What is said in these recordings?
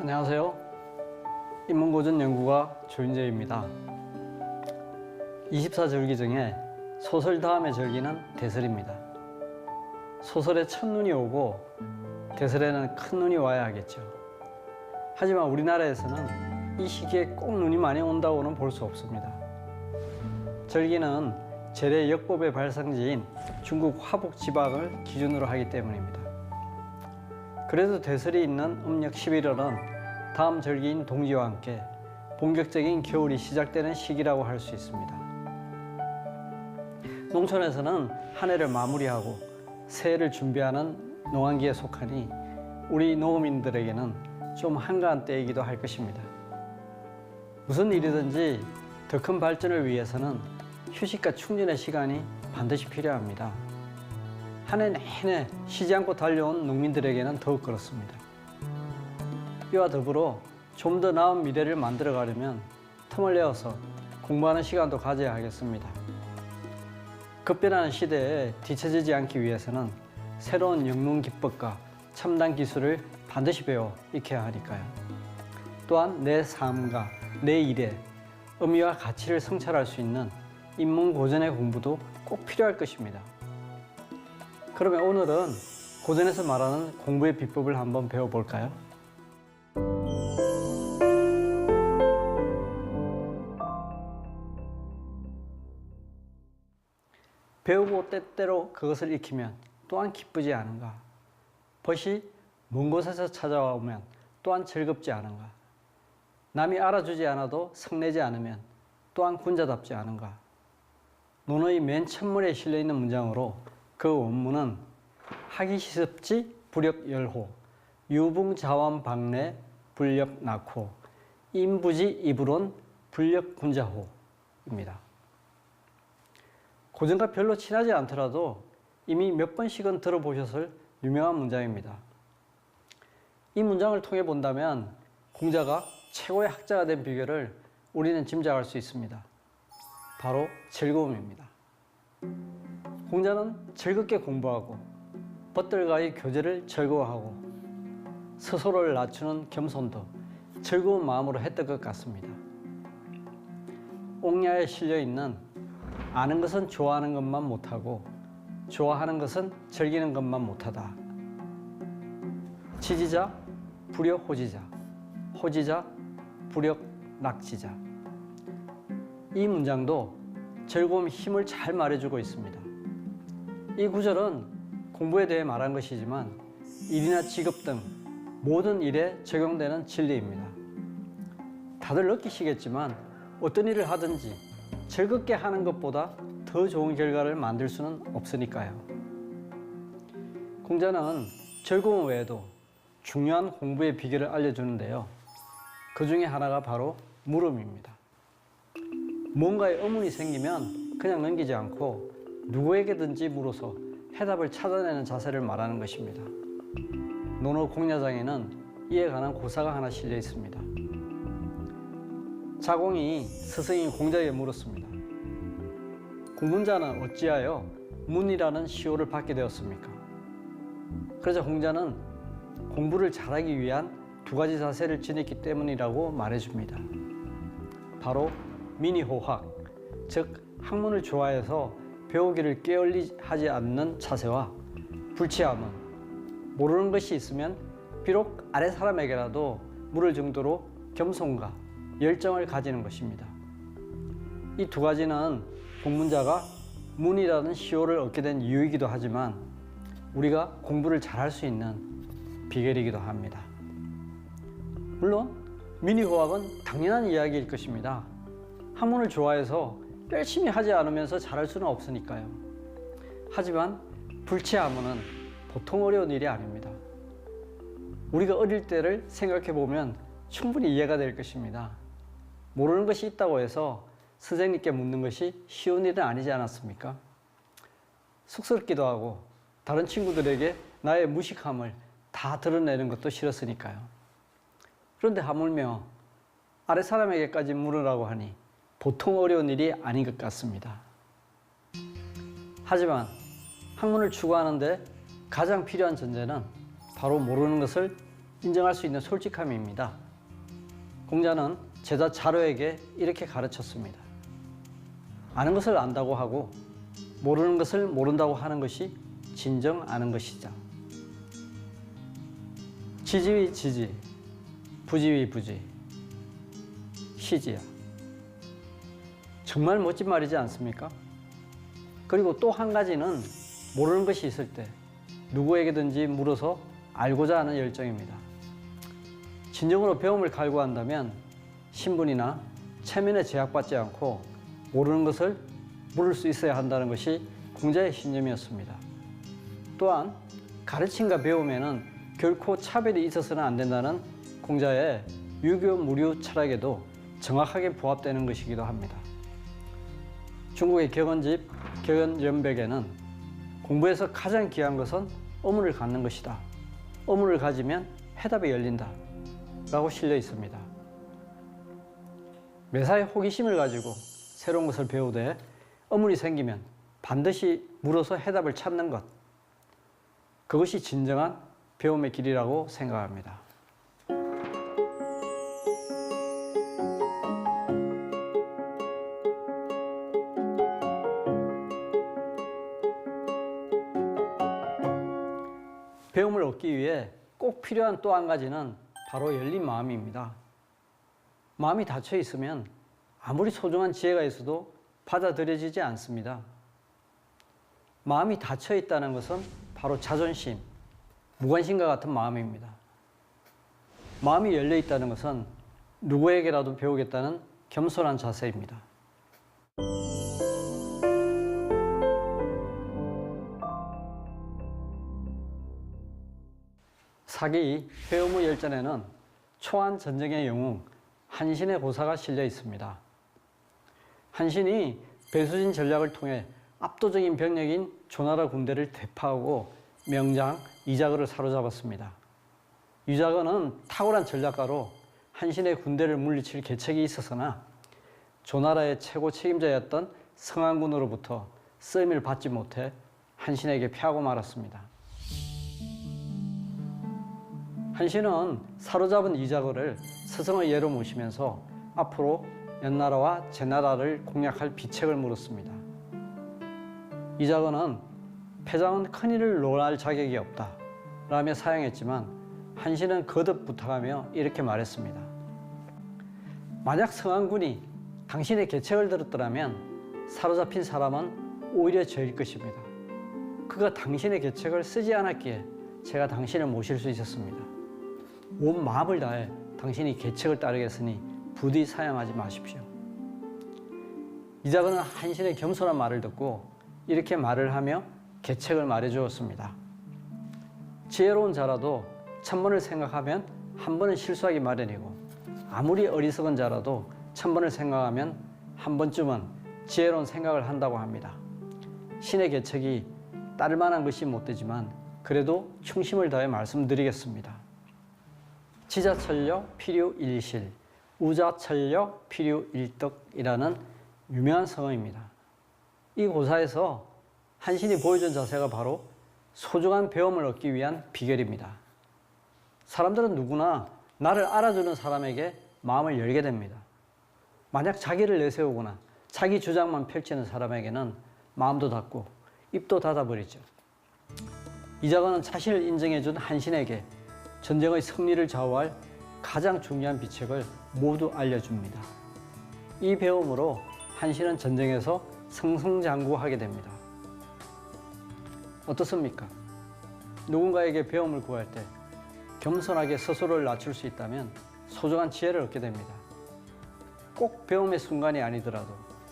안녕하세요. 인문고전 연구가 조인재입니다. 24절기 중에 소설 다음의 절기는 대설입니다. 소설에 첫눈이 오고 대설에는 큰 눈이 와야 하겠죠. 하지만 우리나라에서는 이 시기에 꼭 눈이 많이 온다고는 볼 수 없습니다. 절기는 제례 역법의 발상지인 중국 화북 지방을 기준으로 하기 때문입니다. 그래도 대설이 있는 음력 11월은 다음 절기인 동지와 함께 본격적인 겨울이 시작되는 시기라고 할 수 있습니다. 농촌에서는 한 해를 마무리하고 새해를 준비하는 농한기에 속하니 우리 농민들에게는 좀 한가한 때이기도 할 것입니다. 무슨 일이든지 더 큰 발전을 위해서는 휴식과 충전의 시간이 반드시 필요합니다. 한 해 내내 쉬지 않고 달려온 농민들에게는 더욱 그렇습니다. 이와 더불어 좀 더 나은 미래를 만들어 가려면 틈을 내어서 공부하는 시간도 가져야 하겠습니다. 급변하는 시대에 뒤처지지 않기 위해서는 새로운 영농 기법과 첨단 기술을 반드시 배워 익혀야 하니까요. 또한 내 삶과 내 일에 의미와 가치를 성찰할 수 있는 인문고전의 공부도 꼭 필요할 것입니다. 그러면 오늘은 고전에서 말하는 공부의 비법을 한번 배워볼까요? 배우고 때때로 그것을 익히면 또한 기쁘지 않은가? 벗이 먼 곳에서 찾아오면 또한 즐겁지 않은가? 남이 알아주지 않아도 성내지 않으면 또한 군자답지 않은가? 논어의 맨 첫문에 실려있는 문장으로 그 원문은 하기시습지 불역열호 유붕자완박내 불역낙호 인부지 이불온 불역군자호입니다. 고전과 별로 친하지 않더라도 이미 몇 번씩은 들어보셨을 유명한 문장입니다. 이 문장을 통해 본다면 공자가 최고의 학자가 된 비결을 우리는 짐작할 수 있습니다. 바로 즐거움입니다. 공자는 즐겁게 공부하고 벗들과의 교제를 즐거워하고 스스로를 낮추는 겸손도 즐거운 마음으로 했던 것 같습니다. 옥야에 실려있는 아는 것은 좋아하는 것만 못하고 좋아하는 것은 즐기는 것만 못하다. 지지자, 불역 호지자, 호지자, 불역 낙지자. 이 문장도 즐거움 힘을 잘 말해주고 있습니다. 이 구절은 공부에 대해 말한 것이지만 일이나 직업 등 모든 일에 적용되는 진리입니다. 다들 느끼시겠지만 어떤 일을 하든지 즐겁게 하는 것보다 더 좋은 결과를 만들 수는 없으니까요. 공자는 즐거움 외에도 중요한 공부의 비결을 알려주는데요. 그 중에 하나가 바로 물음입니다. 뭔가에 의문이 생기면 그냥 넘기지 않고 누구에게든지 물어서 해답을 찾아내는 자세를 말하는 것입니다. 논어 공야장에는 이에 관한 고사가 하나 실려 있습니다. 자공이 스승인 공자에게 물었습니다. 공문자는 어찌하여 문이라는 시호를 받게 되었습니까? 그러자 공자는 공부를 잘하기 위한 두 가지 자세를 지녔기 때문이라고 말해줍니다. 바로 민의호학, 즉 학문을 좋아해서 배우기를 게을리하지 않는 자세와 불치함은 모르는 것이 있으면 비록 아래 사람에게라도 물을 정도로 겸손과 열정을 가지는 것입니다. 이 두 가지는 공문자가 문이라는 시호를 얻게 된 이유이기도 하지만 우리가 공부를 잘할 수 있는 비결이기도 합니다. 물론 민의호학은 당연한 이야기일 것입니다. 학문을 좋아해서 열심히 하지 않으면서 잘할 수는 없으니까요. 하지만 불치함은 보통 어려운 일이 아닙니다. 우리가 어릴 때를 생각해 보면 충분히 이해가 될 것입니다. 모르는 것이 있다고 해서 선생님께 묻는 것이 쉬운 일은 아니지 않았습니까? 쑥스럽기도 하고 다른 친구들에게 나의 무식함을 다 드러내는 것도 싫었으니까요. 그런데 하물며 아래 사람에게까지 물으라고 하니 보통 어려운 일이 아닌 것 같습니다. 하지만 학문을 추구하는데 가장 필요한 전제는 바로 모르는 것을 인정할 수 있는 솔직함입니다. 공자는 제자 자로에게 이렇게 가르쳤습니다. 아는 것을 안다고 하고 모르는 것을 모른다고 하는 것이 진정 아는 것이다. 지지위 지지, 부지위 부지, 시지야. 정말 멋진 말이지 않습니까? 그리고 또 한 가지는 모르는 것이 있을 때 누구에게든지 물어서 알고자 하는 열정입니다. 진정으로 배움을 갈구한다면 신분이나 체면에 제약받지 않고 모르는 것을 물을 수 있어야 한다는 것이 공자의 신념이었습니다. 또한 가르침과 배움에는 결코 차별이 있어서는 안 된다는 공자의 유교 무류 철학에도 정확하게 부합되는 것이기도 합니다. 중국의 격언집 격언연백에는 공부에서 가장 귀한 것은 어문을 갖는 것이다. 어문을 가지면 해답이 열린다. 라고 실려 있습니다. 매사에 호기심을 가지고 새로운 것을 배우되 어문이 생기면 반드시 물어서 해답을 찾는 것. 그것이 진정한 배움의 길이라고 생각합니다. 배움을 얻기 위해 꼭 필요한 또 한 가지는 바로 열린 마음입니다. 마음이 닫혀 있으면 아무리 소중한 지혜가 있어도 받아들여지지 않습니다. 마음이 닫혀 있다는 것은 바로 자존심, 무관심과 같은 마음입니다. 마음이 열려 있다는 것은 누구에게라도 배우겠다는 겸손한 자세입니다. 사기 회오무 열전에는 초안 전쟁의 영웅 한신의 고사가 실려 있습니다. 한신이 배수진 전략을 통해 압도적인 병력인 조나라 군대를 대파하고 명장 이자거를 사로잡았습니다. 이자거는 탁월한 전략가로 한신의 군대를 물리칠 계책이 있었으나 조나라의 최고 책임자였던 성안군으로부터 쓰임을 받지 못해 한신에게 패하고 말았습니다. 한신은 사로잡은 이자거를 스승의 예로 모시면서 앞으로 연나라와 제나라를 공략할 비책을 물었습니다. 이자거는 패장은 큰일을 논할 자격이 없다 라며 사양했지만 한신은 거듭 부탁하며 이렇게 말했습니다. 만약 성안군이 당신의 계책을 들었더라면 사로잡힌 사람은 오히려 저일 것입니다. 그가 당신의 계책을 쓰지 않았기에 제가 당신을 모실 수 있었습니다. 온 마음을 다해 당신이 계책을 따르겠으니 부디 사양하지 마십시오. 이자거는 한신의 겸손한 말을 듣고 이렇게 말을 하며 계책을 말해주었습니다. 지혜로운 자라도 천번을 생각하면 한 번은 실수하기 마련이고 아무리 어리석은 자라도 천번을 생각하면 한 번쯤은 지혜로운 생각을 한다고 합니다. 신의 계책이 따를 만한 것이 못 되지만 그래도 충심을 다해 말씀드리겠습니다. 지자철려 필요 일실, 우자철려 필요 일덕이라는 유명한 성어입니다. 이 고사에서 한신이 보여준 자세가 바로 소중한 배움을 얻기 위한 비결입니다. 사람들은 누구나 나를 알아주는 사람에게 마음을 열게 됩니다. 만약 자기를 내세우거나 자기 주장만 펼치는 사람에게는 마음도 닫고 입도 닫아버리죠. 이자거는 자신을 인정해준 한신에게 전쟁의 승리를 좌우할 가장 중요한 비책을 모두 알려줍니다. 이 배움으로 한신은 전쟁에서 승승장구하게 됩니다. 어떻습니까? 누군가에게 배움을 구할 때 겸손하게 스스로를 낮출 수 있다면 소중한 지혜를 얻게 됩니다. 꼭 배움의 순간이 아니더라도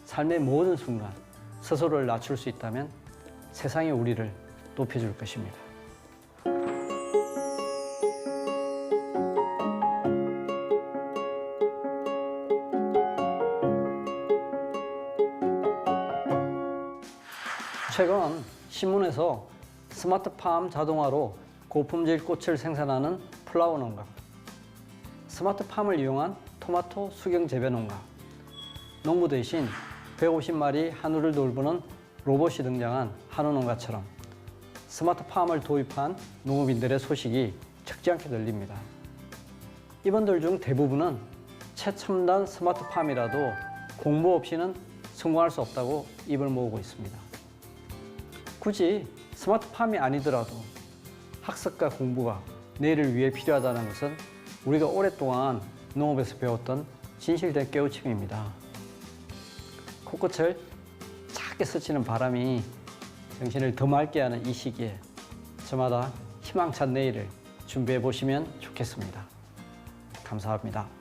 삶의 모든 순간 스스로를 낮출 수 있다면 세상이 우리를 높여줄 것입니다. 최근 신문에서 스마트팜 자동화로 고품질 꽃을 생산하는 플라워 농가, 스마트팜을 이용한 토마토 수경 재배 농가, 농부 대신 150마리 한우를 돌보는 로봇이 등장한 한우 농가처럼 스마트팜을 도입한 농업인들의 소식이 적지 않게 들립니다. 이분들 중 대부분은 최첨단 스마트팜이라도 공부 없이는 성공할 수 없다고 입을 모으고 있습니다. 굳이 스마트팜이 아니더라도 학습과 공부가 내일을 위해 필요하다는 것은 우리가 오랫동안 농업에서 배웠던 진실된 깨우침입니다. 코끝을 작게 스치는 바람이 정신을 더 맑게 하는 이 시기에 저마다 희망찬 내일을 준비해 보시면 좋겠습니다. 감사합니다.